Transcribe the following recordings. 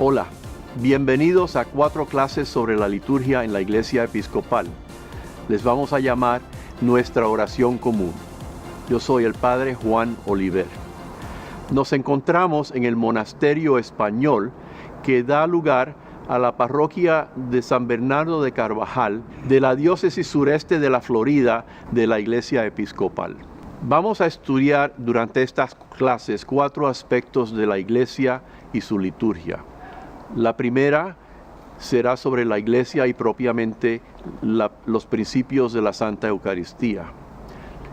Hola, bienvenidos a 4 clases sobre la liturgia en la Iglesia Episcopal. Les vamos a llamar nuestra oración común. Yo soy el Padre Juan Oliver. Nos encontramos en el monasterio español que da lugar a la parroquia de San Bernardo de Carvajal de la diócesis sureste de la Florida de la Iglesia Episcopal. Vamos a estudiar durante estas clases 4 aspectos de la Iglesia y su liturgia. La primera será sobre la Iglesia y propiamente los principios de la Santa Eucaristía.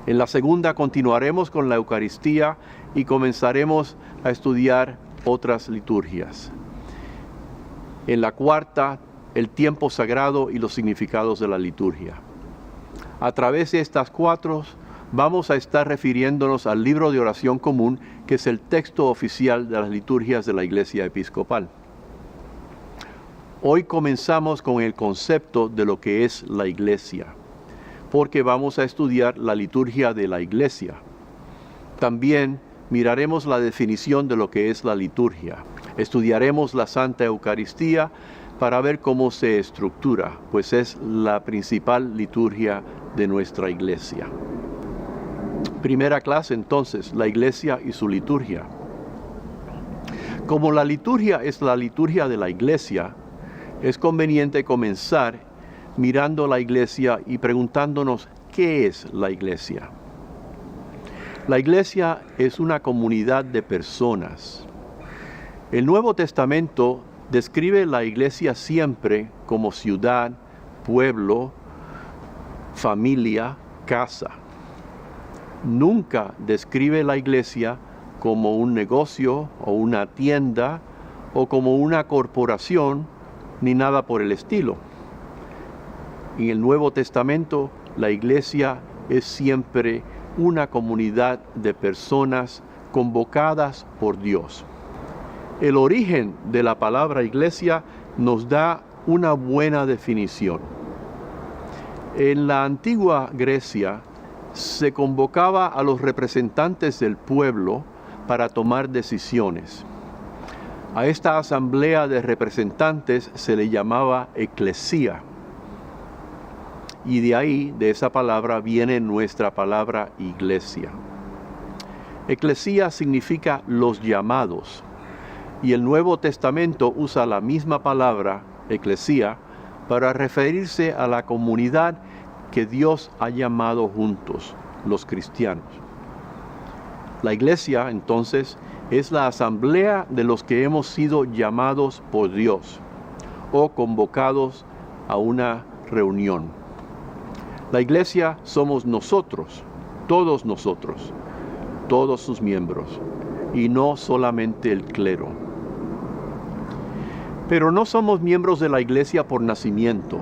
En la segunda continuaremos con la Eucaristía y comenzaremos a estudiar otras liturgias. En la cuarta, el tiempo sagrado y los significados de la liturgia. A través de estas 4 vamos a estar refiriéndonos al libro de oración común, que es el texto oficial de las liturgias de la Iglesia Episcopal. Hoy comenzamos con el concepto de lo que es la Iglesia, porque vamos a estudiar la liturgia de la Iglesia. También miraremos la definición de lo que es la liturgia. Estudiaremos la Santa Eucaristía para ver cómo se estructura, pues es la principal liturgia de nuestra Iglesia. Primera clase entonces, la Iglesia y su liturgia. Como la liturgia es la liturgia de la Iglesia, es conveniente comenzar mirando la Iglesia y preguntándonos ¿qué es la Iglesia? La Iglesia es una comunidad de personas. El Nuevo Testamento describe la Iglesia siempre como ciudad, pueblo, familia, casa. Nunca describe la Iglesia como un negocio o una tienda o como una corporación ni nada por el estilo. En el Nuevo Testamento, la Iglesia es siempre una comunidad de personas convocadas por Dios. El origen de la palabra iglesia nos da una buena definición. En la antigua Grecia se convocaba a los representantes del pueblo para tomar decisiones. A esta asamblea de representantes se le llamaba eclesía. Y de ahí, de esa palabra, viene nuestra palabra iglesia. Eclesía significa los llamados. Y el Nuevo Testamento usa la misma palabra, eclesía, para referirse a la comunidad que Dios ha llamado juntos, los cristianos. La iglesia, entonces, es la asamblea de los que hemos sido llamados por Dios o convocados a una reunión. La iglesia somos nosotros, todos sus miembros, y no solamente el clero. Pero no somos miembros de la Iglesia por nacimiento,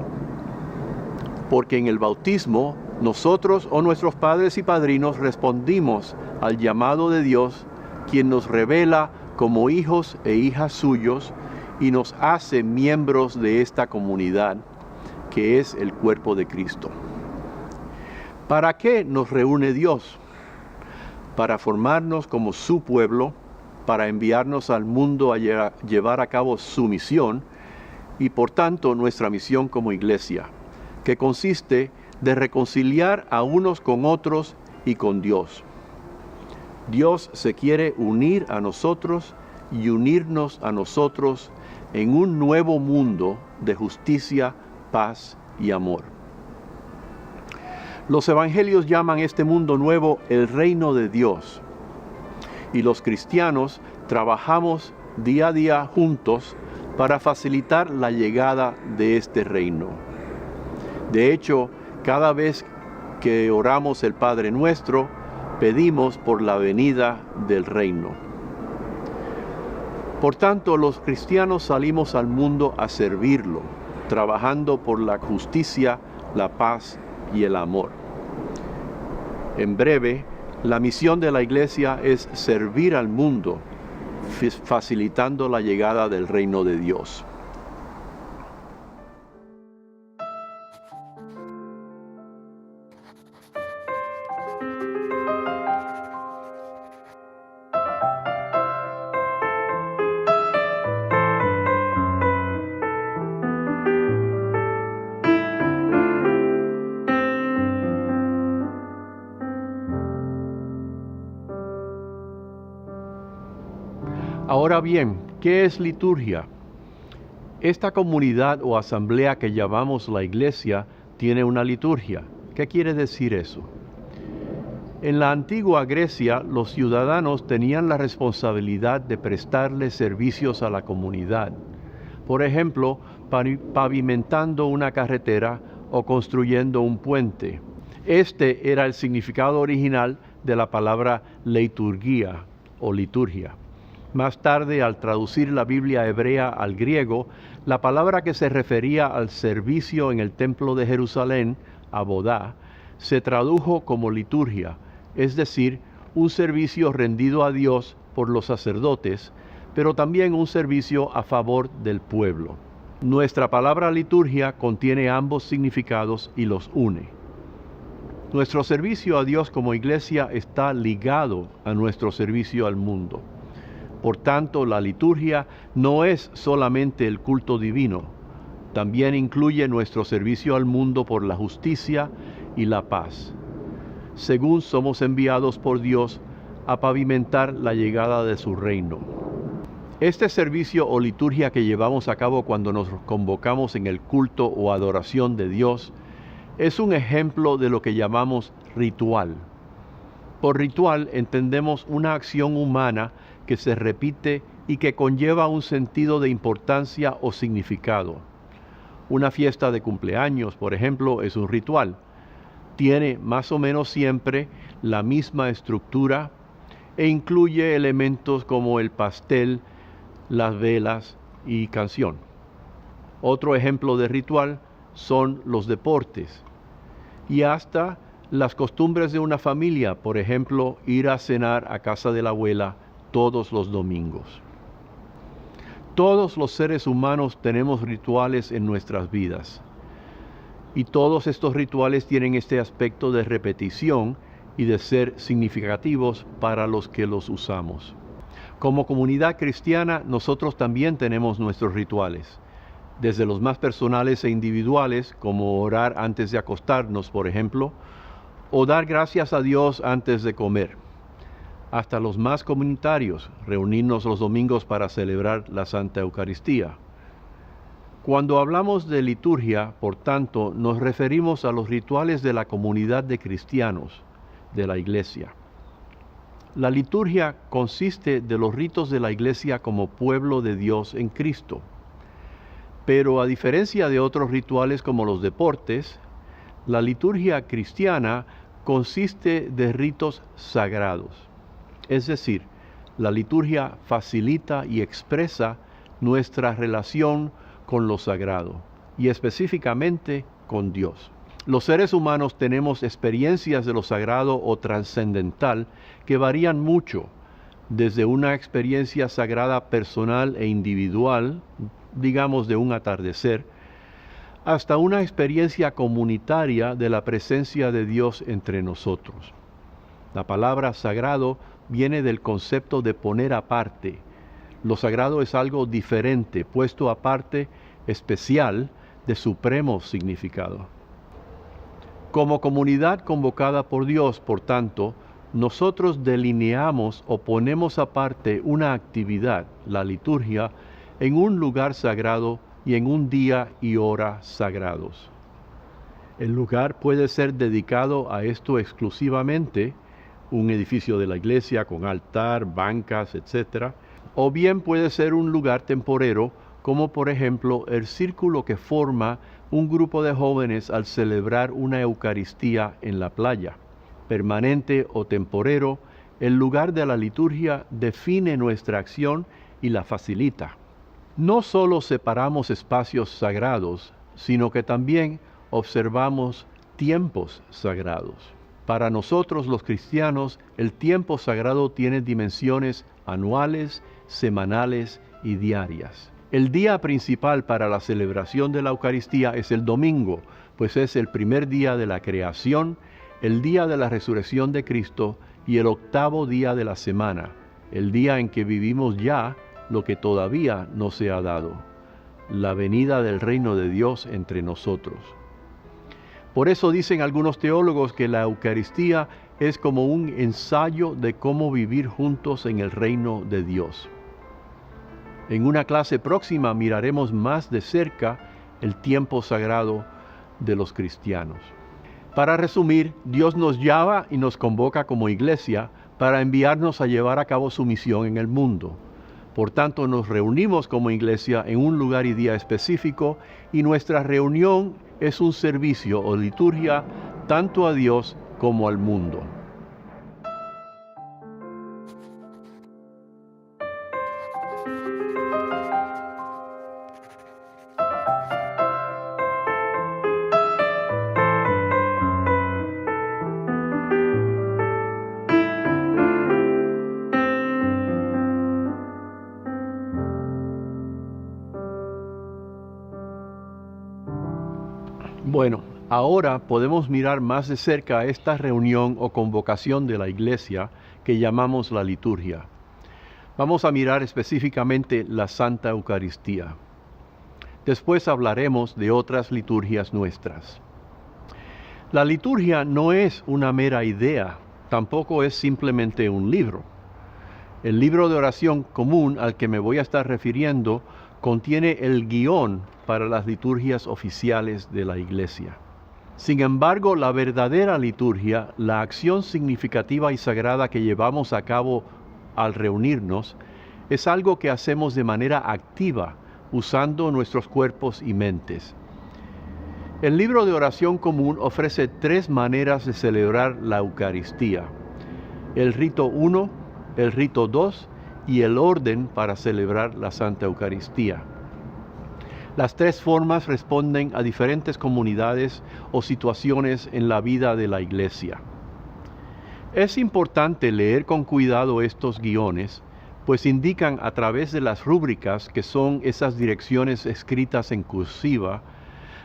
porque en el bautismo nosotros o nuestros padres y padrinos respondimos al llamado de Dios, quien nos revela como hijos e hijas suyos y nos hace miembros de esta comunidad, que es el cuerpo de Cristo. ¿Para qué nos reúne Dios? Para formarnos como su pueblo, para enviarnos al mundo a llevar a cabo su misión y por tanto nuestra misión como iglesia, que consiste de reconciliar a unos con otros y con Dios. Dios se quiere unir a nosotros y unirnos a nosotros en un nuevo mundo de justicia, paz y amor. Los evangelios llaman este mundo nuevo el reino de Dios. Y los cristianos trabajamos día a día juntos para facilitar la llegada de este reino. De hecho, cada vez que oramos el Padre Nuestro, pedimos por la venida del reino. Por tanto, los cristianos salimos al mundo a servirlo, trabajando por la justicia, la paz y el amor. En breve, la misión de la Iglesia es servir al mundo, facilitando la llegada del reino de Dios. Ahora bien, ¿qué es liturgia? Esta comunidad o asamblea que llamamos la iglesia tiene una liturgia. ¿Qué quiere decir eso? En la antigua Grecia, los ciudadanos tenían la responsabilidad de prestarle servicios a la comunidad. Por ejemplo, pavimentando una carretera o construyendo un puente. Este era el significado original de la palabra liturgia o liturgia. Más tarde, al traducir la Biblia hebrea al griego, la palabra que se refería al servicio en el templo de Jerusalén, abodá, se tradujo como liturgia, es decir, un servicio rendido a Dios por los sacerdotes, pero también un servicio a favor del pueblo. Nuestra palabra liturgia contiene ambos significados y los une. Nuestro servicio a Dios como iglesia está ligado a nuestro servicio al mundo. Por tanto, la liturgia no es solamente el culto divino, también incluye nuestro servicio al mundo por la justicia y la paz, según somos enviados por Dios a pavimentar la llegada de su reino. Este servicio o liturgia que llevamos a cabo cuando nos convocamos en el culto o adoración de Dios es un ejemplo de lo que llamamos ritual. Por ritual entendemos una acción humana que se repite y que conlleva un sentido de importancia o significado. Una fiesta de cumpleaños, por ejemplo, es un ritual. Tiene más o menos siempre la misma estructura e incluye elementos como el pastel, las velas y canción. Otro ejemplo de ritual son los deportes y hasta las costumbres de una familia, por ejemplo, ir a cenar a casa de la abuela todos los domingos. Todos los seres humanos tenemos rituales en nuestras vidas y todos estos rituales tienen este aspecto de repetición y de ser significativos para los que los usamos. Como comunidad cristiana, nosotros también tenemos nuestros rituales, desde los más personales e individuales, como orar antes de acostarnos, por ejemplo, o dar gracias a Dios antes de comer, hasta los más comunitarios, reunirnos los domingos para celebrar la Santa Eucaristía. Cuando hablamos de liturgia, por tanto, nos referimos a los rituales de la comunidad de cristianos, de la iglesia. La liturgia consiste de los ritos de la iglesia como pueblo de Dios en Cristo. Pero a diferencia de otros rituales como los deportes, la liturgia cristiana consiste de ritos sagrados. Es decir, la liturgia facilita y expresa nuestra relación con lo sagrado y específicamente con Dios. Los seres humanos tenemos experiencias de lo sagrado o trascendental que varían mucho, desde una experiencia sagrada personal e individual, digamos de un atardecer, hasta una experiencia comunitaria de la presencia de Dios entre nosotros. La palabra sagrado viene del concepto de poner aparte. Lo sagrado es algo diferente, puesto aparte, especial, de supremo significado. Como comunidad convocada por Dios, por tanto, nosotros delineamos o ponemos aparte una actividad, la liturgia, en un lugar sagrado y en un día y hora sagrados. El lugar puede ser dedicado a esto exclusivamente, un edificio de la iglesia con altar, bancas, etc. O bien puede ser un lugar temporero, como por ejemplo el círculo que forma un grupo de jóvenes al celebrar una Eucaristía en la playa. Permanente o temporero, el lugar de la liturgia define nuestra acción y la facilita. No solo separamos espacios sagrados, sino que también observamos tiempos sagrados. Para nosotros los cristianos, el tiempo sagrado tiene dimensiones anuales, semanales y diarias. El día principal para la celebración de la Eucaristía es el domingo, pues es el primer día de la creación, el día de la resurrección de Cristo y el octavo día de la semana, el día en que vivimos ya lo que todavía no se ha dado, la venida del reino de Dios entre nosotros. Por eso dicen algunos teólogos que la Eucaristía es como un ensayo de cómo vivir juntos en el reino de Dios. En una clase próxima miraremos más de cerca el tiempo sagrado de los cristianos. Para resumir, Dios nos llama y nos convoca como iglesia para enviarnos a llevar a cabo su misión en el mundo. Por tanto, nos reunimos como iglesia en un lugar y día específico y nuestra reunión es un servicio o liturgia tanto a Dios como al mundo. Bueno, ahora podemos mirar más de cerca esta reunión o convocación de la iglesia que llamamos la liturgia. Vamos a mirar específicamente la Santa Eucaristía. Después hablaremos de otras liturgias nuestras. La liturgia no es una mera idea, tampoco es simplemente un libro. El libro de oración común al que me voy a estar refiriendo contiene el guión para las liturgias oficiales de la Iglesia. Sin embargo, la verdadera liturgia, la acción significativa y sagrada que llevamos a cabo al reunirnos, es algo que hacemos de manera activa, usando nuestros cuerpos y mentes. El libro de oración común ofrece 3 maneras de celebrar la Eucaristía: el rito 1, el rito 2 y el orden para celebrar la Santa Eucaristía. Las 3 formas responden a diferentes comunidades o situaciones en la vida de la Iglesia. Es importante leer con cuidado estos guiones, pues indican a través de las rúbricas, que son esas direcciones escritas en cursiva,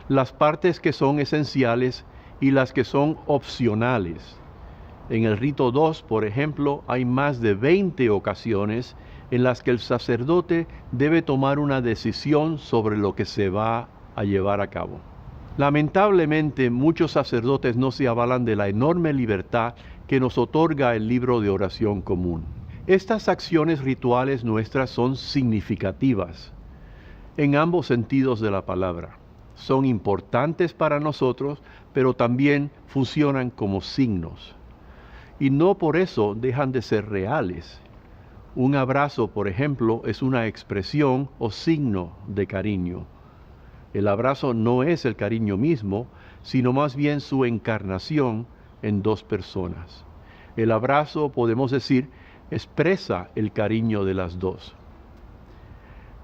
las partes que son esenciales y las que son opcionales. En el rito 2, por ejemplo, hay más de 20 ocasiones en las que el sacerdote debe tomar una decisión sobre lo que se va a llevar a cabo. Lamentablemente, muchos sacerdotes no se avalan de la enorme libertad que nos otorga el libro de oración común. Estas acciones rituales nuestras son significativas en ambos sentidos de la palabra. Son importantes para nosotros, pero también funcionan como signos. Y no por eso dejan de ser reales. Un abrazo, por ejemplo, es una expresión o signo de cariño. El abrazo no es el cariño mismo, sino más bien su encarnación en 2 personas. El abrazo, podemos decir, expresa el cariño de las 2.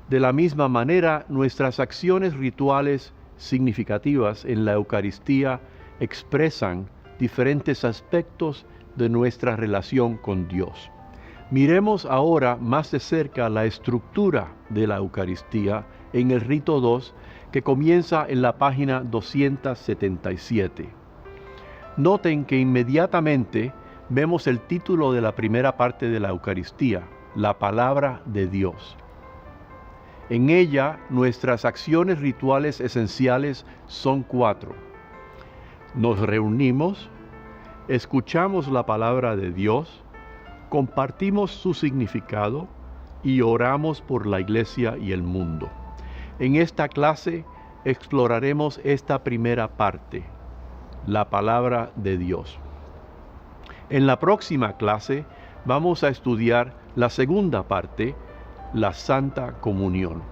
De la misma manera, nuestras acciones rituales significativas en la Eucaristía expresan diferentes aspectos de nuestra relación con Dios. Miremos ahora más de cerca la estructura de la Eucaristía en el rito 2, que comienza en la página 277. Noten que inmediatamente vemos el título de la primera parte de la Eucaristía, la palabra de Dios. En ella, nuestras acciones rituales esenciales son 4. Nos reunimos, escuchamos la palabra de Dios, compartimos su significado y oramos por la Iglesia y el mundo. En esta clase exploraremos esta primera parte, la palabra de Dios. En la próxima clase vamos a estudiar la segunda parte, la Santa Comunión.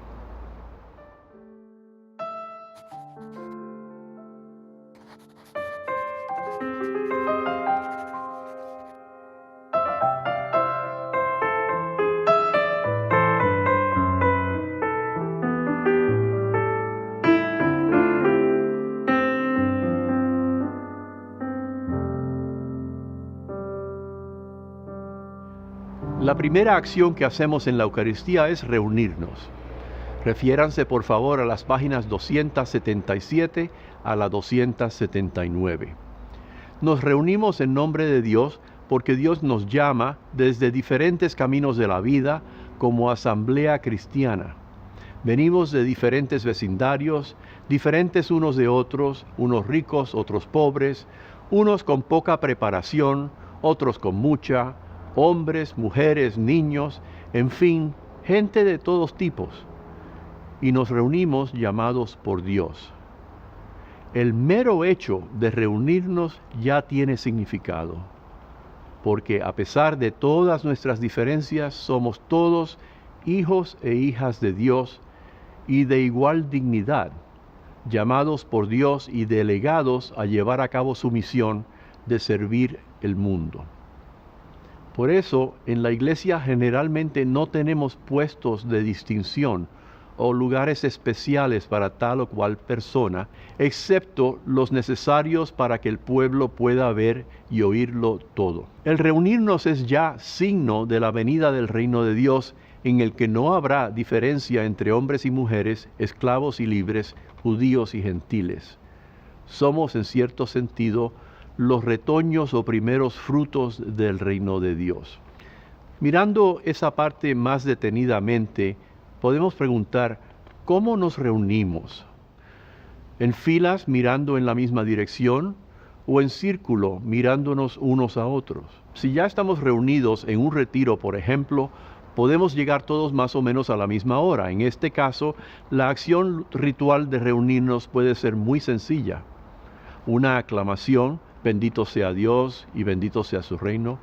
La primera acción que hacemos en la Eucaristía es reunirnos. Refiéranse por favor a las páginas 277 a la 279. Nos reunimos en nombre de Dios porque Dios nos llama desde diferentes caminos de la vida como asamblea cristiana. Venimos de diferentes vecindarios, diferentes unos de otros, unos ricos, otros pobres, unos con poca preparación, otros con mucha, hombres, mujeres, niños, en fin, gente de todos tipos, y nos reunimos llamados por Dios. El mero hecho de reunirnos ya tiene significado, porque a pesar de todas nuestras diferencias, somos todos hijos e hijas de Dios y de igual dignidad, llamados por Dios y delegados a llevar a cabo su misión de servir el mundo. Por eso, en la iglesia generalmente no tenemos puestos de distinción o lugares especiales para tal o cual persona, excepto los necesarios para que el pueblo pueda ver y oírlo todo. El reunirnos es ya signo de la venida del reino de Dios, en el que no habrá diferencia entre hombres y mujeres, esclavos y libres, judíos y gentiles. Somos, en cierto sentido, los retoños o primeros frutos del reino de Dios. Mirando esa parte más detenidamente, podemos preguntar, ¿cómo nos reunimos? ¿En filas mirando en la misma dirección o en círculo mirándonos unos a otros? Si ya estamos reunidos en un retiro, por ejemplo, podemos llegar todos más o menos a la misma hora. En este caso, la acción ritual de reunirnos puede ser muy sencilla. Una aclamación, bendito sea Dios y bendito sea su reino,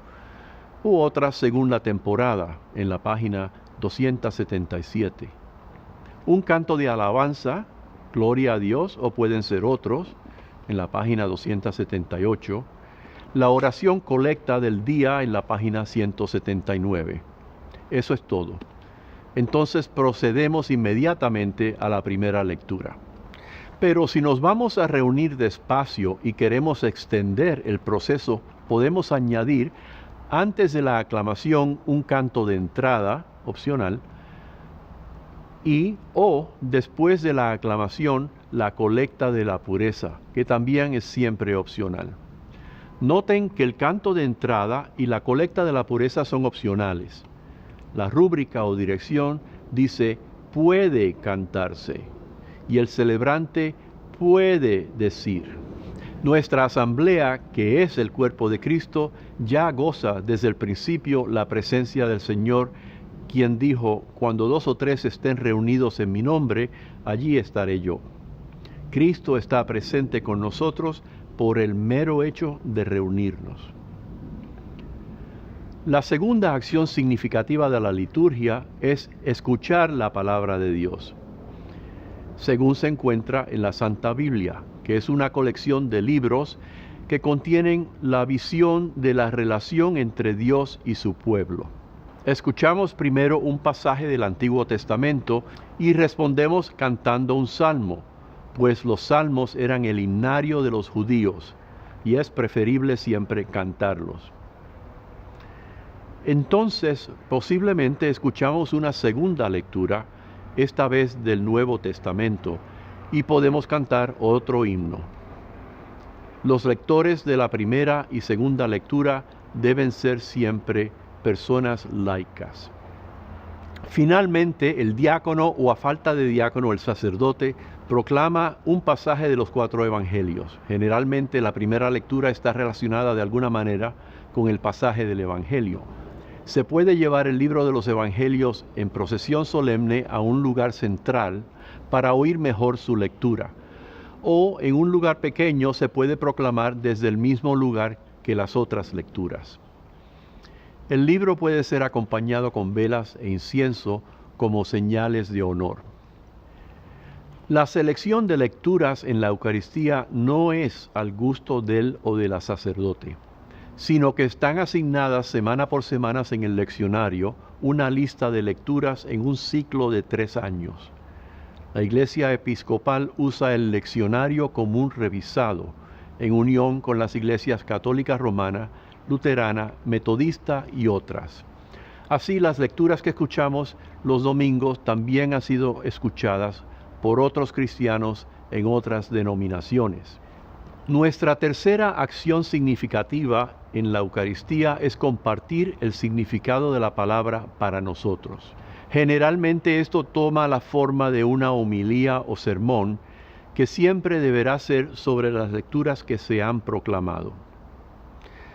u otra según la temporada, en la página 277. Un canto de alabanza, gloria a Dios, o pueden ser otros, en la página 278. La oración colecta del día en la página 179. Eso es todo. Entonces procedemos inmediatamente a la primera lectura. Pero si nos vamos a reunir despacio y queremos extender el proceso, podemos añadir antes de la aclamación un canto de entrada, opcional, y o después de la aclamación la colecta de la pureza, que también es siempre opcional. Noten que el canto de entrada y la colecta de la pureza son opcionales. La rúbrica o dirección dice puede cantarse y el celebrante puede decir. Nuestra asamblea, que es el cuerpo de Cristo, ya goza desde el principio la presencia del Señor, quien dijo, cuando 2 o 3 estén reunidos en mi nombre, allí estaré yo. Cristo está presente con nosotros por el mero hecho de reunirnos. La segunda acción significativa de la liturgia es escuchar la palabra de Dios, según se encuentra en la Santa Biblia, que es una colección de libros que contienen la visión de la relación entre Dios y su pueblo. Escuchamos primero un pasaje del Antiguo Testamento y respondemos cantando un salmo, pues los salmos eran el himnario de los judíos y es preferible siempre cantarlos. Entonces, posiblemente escuchamos una segunda lectura, esta vez del Nuevo Testamento, y podemos cantar otro himno. Los lectores de la primera y segunda lectura deben ser siempre personas laicas. Finalmente, el diácono o a falta de diácono, el sacerdote, proclama un pasaje de los 4 evangelios. Generalmente la primera lectura está relacionada de alguna manera con el pasaje del evangelio. Se puede llevar el libro de los evangelios en procesión solemne a un lugar central para oír mejor su lectura. O en un lugar pequeño se puede proclamar desde el mismo lugar que las otras lecturas. El libro puede ser acompañado con velas e incienso como señales de honor. La selección de lecturas en la Eucaristía no es al gusto del o de la sacerdote, sino que están asignadas semana por semana en el leccionario una lista de lecturas en un ciclo de 3 años. La Iglesia Episcopal usa el leccionario común revisado, en unión con las iglesias católica romana, luterana, metodista y otras. Así, las lecturas que escuchamos los domingos también han sido escuchadas por otros cristianos en otras denominaciones. Nuestra tercera acción significativa en la Eucaristía es compartir el significado de la palabra para nosotros. Generalmente esto toma la forma de una homilía o sermón que siempre deberá ser sobre las lecturas que se han proclamado.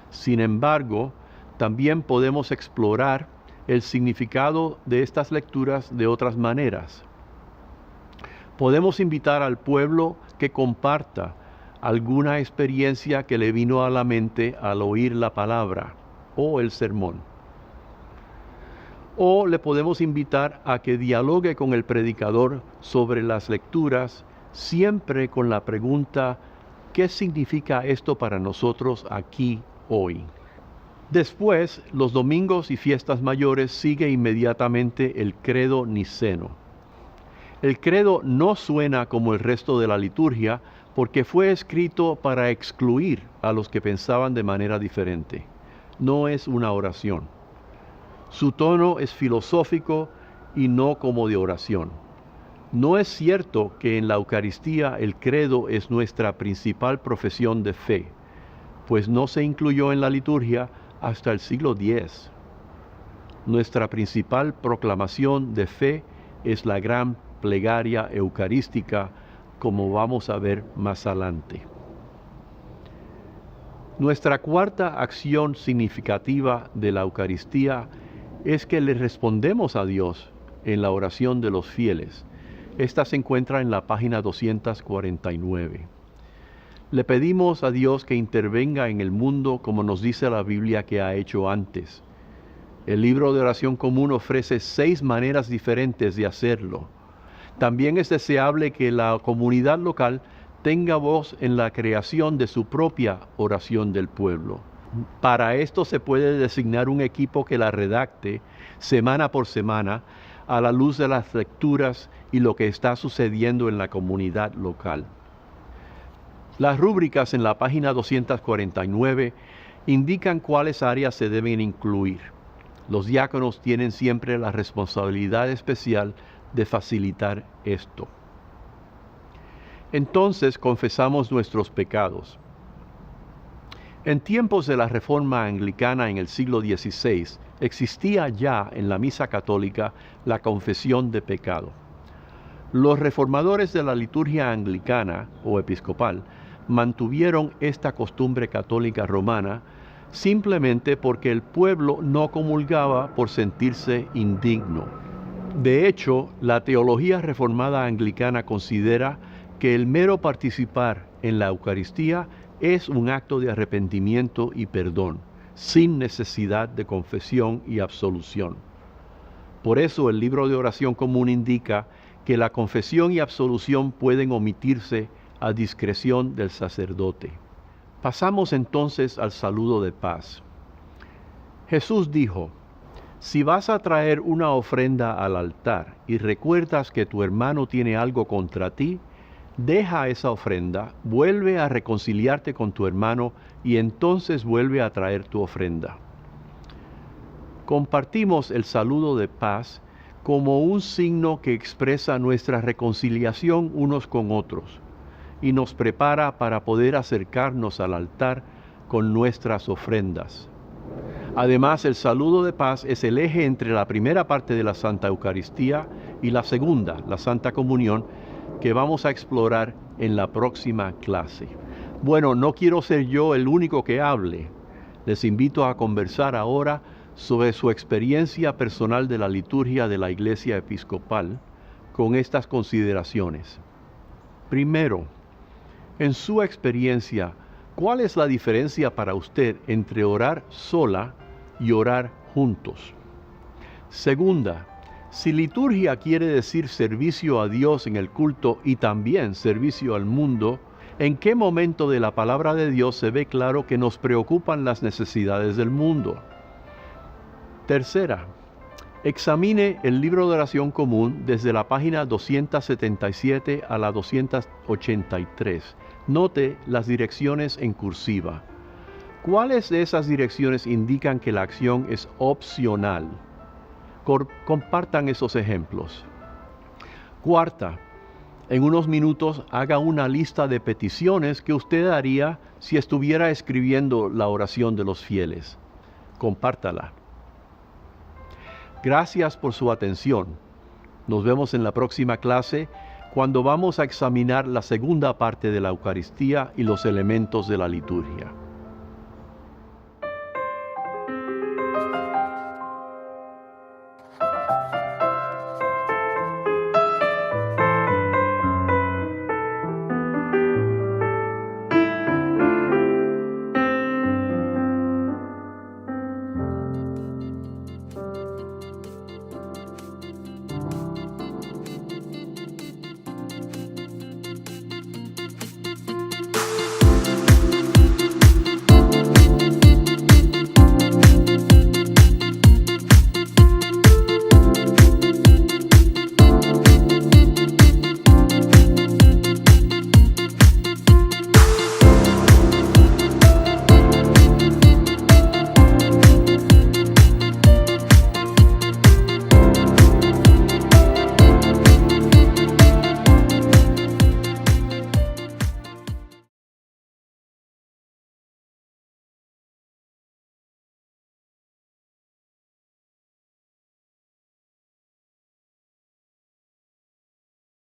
Sin embargo, también podemos explorar el significado de estas lecturas de otras maneras. Podemos invitar al pueblo que comparta alguna experiencia que le vino a la mente al oír la palabra o el sermón. O le podemos invitar a que dialogue con el predicador sobre las lecturas, siempre con la pregunta: ¿qué significa esto para nosotros aquí hoy? Después, los domingos y fiestas mayores sigue inmediatamente el credo niceno. El credo no suena como el resto de la liturgia porque fue escrito para excluir a los que pensaban de manera diferente. No es una oración. Su tono es filosófico y no como de oración. No es cierto que en la Eucaristía el credo es nuestra principal profesión de fe, pues no se incluyó en la liturgia hasta el siglo X. Nuestra principal proclamación de fe es la gran plegaria eucarística, como vamos a ver más adelante. Nuestra cuarta acción significativa de la Eucaristía es que le respondemos a Dios en la oración de los fieles. Esta se encuentra en la página 249. Le pedimos a Dios que intervenga en el mundo como nos dice la Biblia que ha hecho antes. El libro de oración común ofrece 6 maneras diferentes de hacerlo. También es deseable que la comunidad local tenga voz en la creación de su propia oración del pueblo. Para esto se puede designar un equipo que la redacte semana por semana a la luz de las lecturas y lo que está sucediendo en la comunidad local. Las rúbricas en la página 249 indican cuáles áreas se deben incluir. Los diáconos tienen siempre la responsabilidad especial de facilitar esto. Entonces confesamos nuestros pecados. En tiempos de la Reforma Anglicana en el siglo XVI, existía ya en la Misa Católica la confesión de pecado. Los reformadores de la liturgia anglicana o episcopal mantuvieron esta costumbre católica romana simplemente porque el pueblo no comulgaba por sentirse indigno. De hecho, la teología reformada anglicana considera que el mero participar en la Eucaristía es un acto de arrepentimiento y perdón, sin necesidad de confesión y absolución. Por eso el libro de oración común indica que la confesión y absolución pueden omitirse a discreción del sacerdote. Pasamos entonces al saludo de paz. Jesús dijo: si vas a traer una ofrenda al altar y recuerdas que tu hermano tiene algo contra ti, deja esa ofrenda, vuelve a reconciliarte con tu hermano y entonces vuelve a traer tu ofrenda. Compartimos el saludo de paz como un signo que expresa nuestra reconciliación unos con otros y nos prepara para poder acercarnos al altar con nuestras ofrendas. Además, el saludo de paz es el eje entre la primera parte de la Santa Eucaristía y la segunda, la Santa Comunión, que vamos a explorar en la próxima clase. Bueno, no quiero ser yo el único que hable. Les invito a conversar ahora sobre su experiencia personal de la liturgia de la Iglesia Episcopal con estas consideraciones. Primero, en su experiencia, ¿cuál es la diferencia para usted entre orar sola y orar juntos? Segunda, si liturgia quiere decir servicio a Dios en el culto y también servicio al mundo, ¿en qué momento de la palabra de Dios se ve claro que nos preocupan las necesidades del mundo? Tercera, examine el libro de oración común desde la página 277 a la 283. Note las direcciones en cursiva. ¿Cuáles de esas direcciones indican que la acción es opcional? Compartan esos ejemplos. Cuarta, en unos minutos haga una lista de peticiones que usted haría si estuviera escribiendo la oración de los fieles. Compártala. Gracias por su atención. Nos vemos en la próxima clase cuando vamos a examinar la segunda parte de la Eucaristía y los elementos de la liturgia. Bye.